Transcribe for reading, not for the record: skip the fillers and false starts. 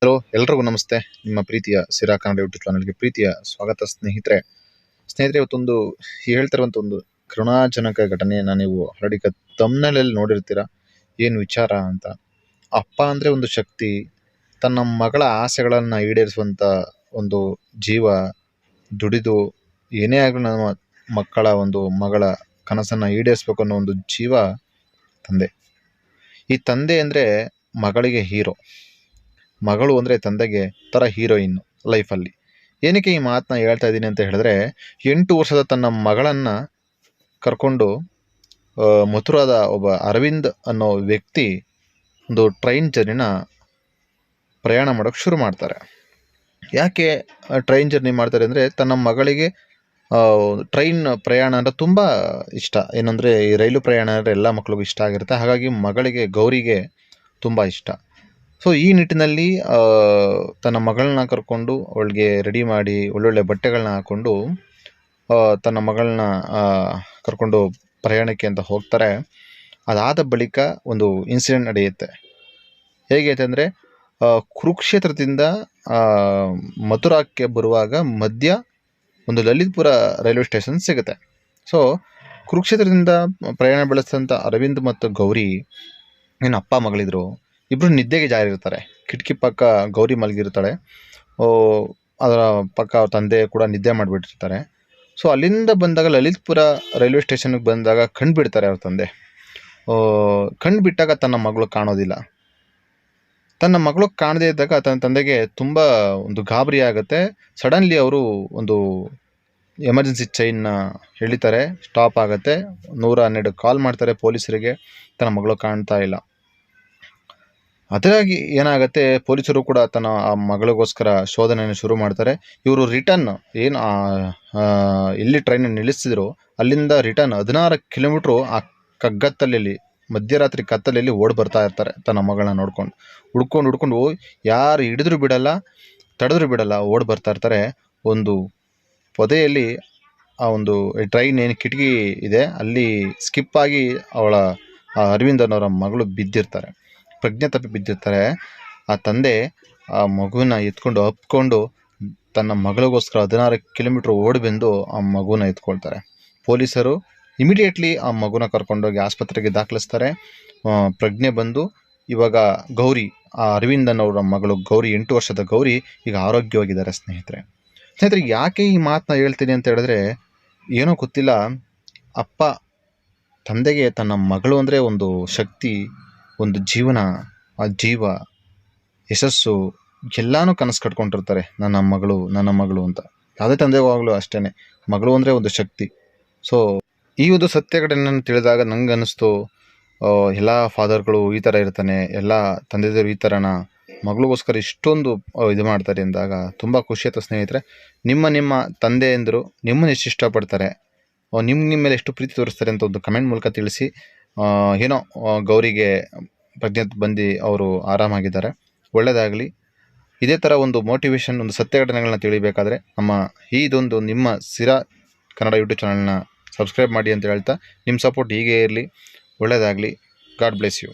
Hello, ಎಲ್ರಿಗೂ ನಮಸ್ತೆ. ನಿಮ್ಮ ಪ್ರೀತಿಯ ಸಿರಾ ಕನ್ನಡ ಯೂಟ್ಯೂಬ್ ಚಾನಲ್ಗೆ ಪ್ರೀತಿಯ ಸ್ವಾಗತ ಸ್ನೇಹಿತರೆ. ಇವತ್ತೊಂದು ಹೇಳ್ತಿರುವಂಥ ಒಂದು ಕರುಣಾಜನಕ ಘಟನೆಯನ್ನು ನೀವು ಆಲ್ರೆಡಿ ತಮ್ನಲ್ಲಿ ನೋಡಿರ್ತೀರ. ಏನು ವಿಚಾರ ಅಂತ. ಅಪ್ಪ ಅಂದರೆ ಒಂದು ಶಕ್ತಿ. ತನ್ನ ಮಗಳ ಆಸೆಗಳನ್ನು ಈಡೇರಿಸುವಂಥ ಒಂದು ಜೀವ. ದುಡಿದು ಏನೇ ಆಗಲಿ ನಮ್ಮ ಮಗಳ ಕನಸನ್ನು ಈಡೇರಿಸ್ಬೇಕು ಅನ್ನೋ ಒಂದು ಜೀವ ತಂದೆ. ಈ ತಂದೆ ಅಂದರೆ ಮಗಳಿಗೆ ಹೀರೋ, ಮಗಳು ಅಂದರೆ ತಂದೆಗೆ ಥರ ಹೀರೋಯಿನ್ ಲೈಫಲ್ಲಿ. ಏನಕ್ಕೆ ಈ ಮಾತನ್ನ ಹೇಳ್ತಾ ಇದ್ದೀನಿ ಅಂತ ಹೇಳಿದ್ರೆ, 8 ವರ್ಷದ ತನ್ನ ಮಗಳನ್ನು ಕರ್ಕೊಂಡು ಮಥುರಾದ ಒಬ್ಬ ಅರವಿಂದ್ ಅನ್ನೋ ವ್ಯಕ್ತಿ ಒಂದು ಟ್ರೈನ್ ಜರ್ನಿನ ಪ್ರಯಾಣ ಮಾಡೋಕ್ಕೆ ಶುರು ಮಾಡ್ತಾರೆ. ಯಾಕೆ ಟ್ರೈನ್ ಜರ್ನಿ ಮಾಡ್ತಾರೆ ಅಂದರೆ, ತನ್ನ ಮಗಳಿಗೆ ಟ್ರೈನ್ ಪ್ರಯಾಣ ಅಂದರೆ ತುಂಬ ಇಷ್ಟ. ಏನಂದರೆ, ಈ ರೈಲು ಪ್ರಯಾಣ ಅಂದರೆ ಎಲ್ಲ ಮಕ್ಕಳಿಗೂ ಇಷ್ಟ ಆಗಿರುತ್ತೆ. ಹಾಗಾಗಿ ಮಗಳಿಗೆ ಗೌರಿಗೆ ತುಂಬ ಇಷ್ಟ. ಸೊ ಈ ನಿಟ್ಟಿನಲ್ಲಿ ತನ್ನ ಮಗಳನ್ನ ಕರ್ಕೊಂಡು ಅವಳಿಗೆ ರೆಡಿ ಮಾಡಿ ಒಳ್ಳೊಳ್ಳೆ ಬಟ್ಟೆಗಳನ್ನ ಹಾಕ್ಕೊಂಡು ತನ್ನ ಮಗಳನ್ನ ಕರ್ಕೊಂಡು ಪ್ರಯಾಣಕ್ಕೆ ಅಂತ ಹೋಗ್ತಾರೆ. ಅದಾದ ಬಳಿಕ ಒಂದು ಇನ್ಸಿಡೆಂಟ್ ನಡೆಯುತ್ತೆ. ಹೇಗೆ ಅಂದರೆ, ಕುರುಕ್ಷೇತ್ರದಿಂದ ಮಥುರಾಕ್ಕೆ ಬರುವಾಗ ಮಧ್ಯ ಒಂದು ಲಲಿತ್ಪುರ ರೈಲ್ವೆ ಸ್ಟೇಷನ್ ಸಿಗುತ್ತೆ. ಸೊ ಕುರುಕ್ಷೇತ್ರದಿಂದ ಪ್ರಯಾಣ ಬೆಳೆಸಿದಂಥ ಅರವಿಂದ್ ಮತ್ತು ಗೌರಿ ಏನು ಅಪ್ಪ ಮಗಳಿದ್ರು, ಇಬ್ಬರು ನಿದ್ದೆಗೆ ಜಾರಿರ್ತಾರೆ. ಕಿಟಕಿ ಪಕ್ಕ ಗೌರಿ ಮಲಗಿರ್ತಾಳೆ, ಅದರ ಪಕ್ಕ ಅವ್ರ ತಂದೆ ಕೂಡ ನಿದ್ದೆ ಮಾಡಿಬಿಟ್ಟಿರ್ತಾರೆ. ಸೊ ಅಲ್ಲಿಂದ ಬಂದಾಗ ಲಲಿತ್ಪುರ ರೈಲ್ವೆ ಸ್ಟೇಷನ್ಗೆ ಬಂದಾಗ ಕಂಡುಬಿಡ್ತಾರೆ ಅವ್ರ ತಂದೆ. ಕಂಡುಬಿಟ್ಟಾಗ ತನ್ನ ಮಗಳು ಕಾಣೋದಿಲ್ಲ. ತನ್ನ ಮಗಳು ಕಾಣದೇ ಇದ್ದಾಗ ತನ್ನ ತಂದೆಗೆ ತುಂಬ ಒಂದು ಗಾಬರಿ ಆಗುತ್ತೆ. ಸಡನ್ಲಿ ಅವರು ಒಂದು ಎಮರ್ಜೆನ್ಸಿ ಚೈನ್ನ ಎಳಿತಾರೆ, ಸ್ಟಾಪ್ ಆಗುತ್ತೆ. 112 ಕಾಲ್ ಮಾಡ್ತಾರೆ ಪೊಲೀಸರಿಗೆ. ತನ್ನ ಮಗಳು ಕಾಣ್ತಾ ಇಲ್ಲ. ಅದರಾಗಿ ಏನಾಗುತ್ತೆ, ಪೊಲೀಸರು ಕೂಡ ತನ್ನ ಆ ಮಗಳಿಗೋಸ್ಕರ ಶೋಧನೆಯನ್ನು ಶುರು ಮಾಡ್ತಾರೆ. ಇವರು ರಿಟರ್ನ್ ಏನು ಎಲ್ಲಿ ಟ್ರೈನ್ ನಿಲ್ಲಿಸಿದ್ರು ಅಲ್ಲಿಂದ ರಿಟರ್ನ್ 16 ಕಿಲೋಮೀಟ್ರು ಆ ಕಗ್ಗತ್ತಲೆಯಲ್ಲಿ ಮಧ್ಯರಾತ್ರಿ ಕತ್ತಲೆಯಲ್ಲಿ ಓಡಿ ಬರ್ತಾ ಇರ್ತಾರೆ. ತನ್ನ ಮಗಳನ್ನ ಹುಡ್ಕೊಂಡು ಯಾರು ಹಿಡಿದ್ರು ಬಿಡಲ್ಲ, ತಡೆದ್ರು ಬಿಡಲ್ಲ, ಓಡಿ ಬರ್ತಾ ಇರ್ತಾರೆ. ಒಂದು ಪೊದೆಯಲ್ಲಿ ಆ ಒಂದು ಟ್ರೈನ್ ಏನು ಕಿಟಕಿ ಇದೆ ಅಲ್ಲಿ ಸ್ಕಿಪ್ ಆಗಿ ಅವಳ ಅರವಿಂದನವರ ಮಗಳು ಬಿದ್ದಿರ್ತಾರೆ, ಪ್ರಜ್ಞೆ ತಪ್ಪಿ ಬಿದ್ದಿರ್ತಾರೆ. ಆ ತಂದೆ ಆ ಮಗುವಿನ ಎತ್ಕೊಂಡು ಅಪ್ಕೊಂಡು ತನ್ನ ಮಗಳಿಗೋಸ್ಕರ 16 ಕಿಲೋಮೀಟ್ರ್ ಓಡಿ ಬಂದು ಆ ಮಗುನ ಎತ್ಕೊಳ್ತಾರೆ. ಪೊಲೀಸರು ಇಮಿಡಿಯೇಟ್ಲಿ ಆ ಮಗುನ ಕರ್ಕೊಂಡೋಗಿ ಆಸ್ಪತ್ರೆಗೆ ದಾಖಲಿಸ್ತಾರೆ. ಪ್ರಜ್ಞೆ ಬಂದು ಇವಾಗ ಗೌರಿ, ಆ ಅರವಿಂದನವರ ಮಗಳು ಗೌರಿ, 8 ವರ್ಷದ ಗೌರಿ ಈಗ ಆರೋಗ್ಯವಾಗಿದ್ದಾರೆ. ಸ್ನೇಹಿತರೆ, ಯಾಕೆ ಈ ಮಾತನ್ನ ಹೇಳ್ತೀನಿ ಅಂತ ಹೇಳಿದ್ರೆ, ಏನೋ ಗೊತ್ತಿಲ್ಲ, ಅಪ್ಪ ತಂದೆಗೆ ತನ್ನ ಮಗಳು ಅಂದರೆ ಒಂದು ಶಕ್ತಿ, ಒಂದು ಜೀವನ, ಆ ಜೀವ, ಯಶಸ್ಸು ಎಲ್ಲನೂ ಕನಸು ಕಟ್ಕೊಂಡಿರ್ತಾರೆ. ನನ್ನ ಮಗಳು ಅಂತ. ಯಾವುದೇ ತಂದೆವಾಗಲೂ ಅಷ್ಟೇ, ಮಗಳು ಅಂದರೆ ಒಂದು ಶಕ್ತಿ. ಸೊ ಈ ಒಂದು ಸತ್ಯ ಘಟನೆಯನ್ನು ತಿಳಿದಾಗ ನಂಗೆ ಅನ್ನಿಸ್ತು, ಎಲ್ಲ ಫಾದರ್ಗಳು ಈ ಥರ ಇರ್ತಾನೆ, ಎಲ್ಲ ತಂದೆದಿರು ಈ ಥರನ ಮಗಳಿಗೋಸ್ಕರ ಇಷ್ಟೊಂದು ಇದು ಮಾಡ್ತಾರೆ ಅಂದಾಗ ತುಂಬ ಖುಷಿ ಆಯ್ತು. ಸ್ನೇಹಿತರೆ, ನಿಮ್ಮ ತಂದೆಯಂದರು ನಿಮ್ಮನ್ನು ಎಷ್ಟು ಇಷ್ಟಪಡ್ತಾರೆ, ನಿಮ್ಮ ಮೇಲೆ ಎಷ್ಟು ಪ್ರೀತಿ ತೋರಿಸ್ತಾರೆ ಅಂತ ಒಂದು ಕಮೆಂಟ್ ಮೂಲಕ ತಿಳಿಸಿ. ಏನೋ ಗೌರಿಗೆ ಪ್ರಜ್ಞೆ ಬಂದು ಅವರು ಆರಾಮಾಗಿದ್ದಾರೆ, ಒಳ್ಳೆಯದಾಗಲಿ. ಇದೇ ಥರ ಒಂದು ಮೋಟಿವೇಶನ್, ಒಂದು ಸತ್ಯ ಘಟನೆಗಳನ್ನ ತಿಳಿಬೇಕಾದ್ರೆ ಇದೊಂದು ನಿಮ್ಮ ಸಿರಾ ಕನ್ನಡ ಯೂಟ್ಯೂಬ್ ಚಾನಲ್ನ ಸಬ್ಸ್ಕ್ರೈಬ್ ಮಾಡಿ ಅಂತ ಹೇಳ್ತಾ, ನಿಮ್ಮ ಸಪೋರ್ಟ್ ಹೀಗೆ ಇರಲಿ. ಒಳ್ಳೆಯದಾಗಲಿ. God bless you.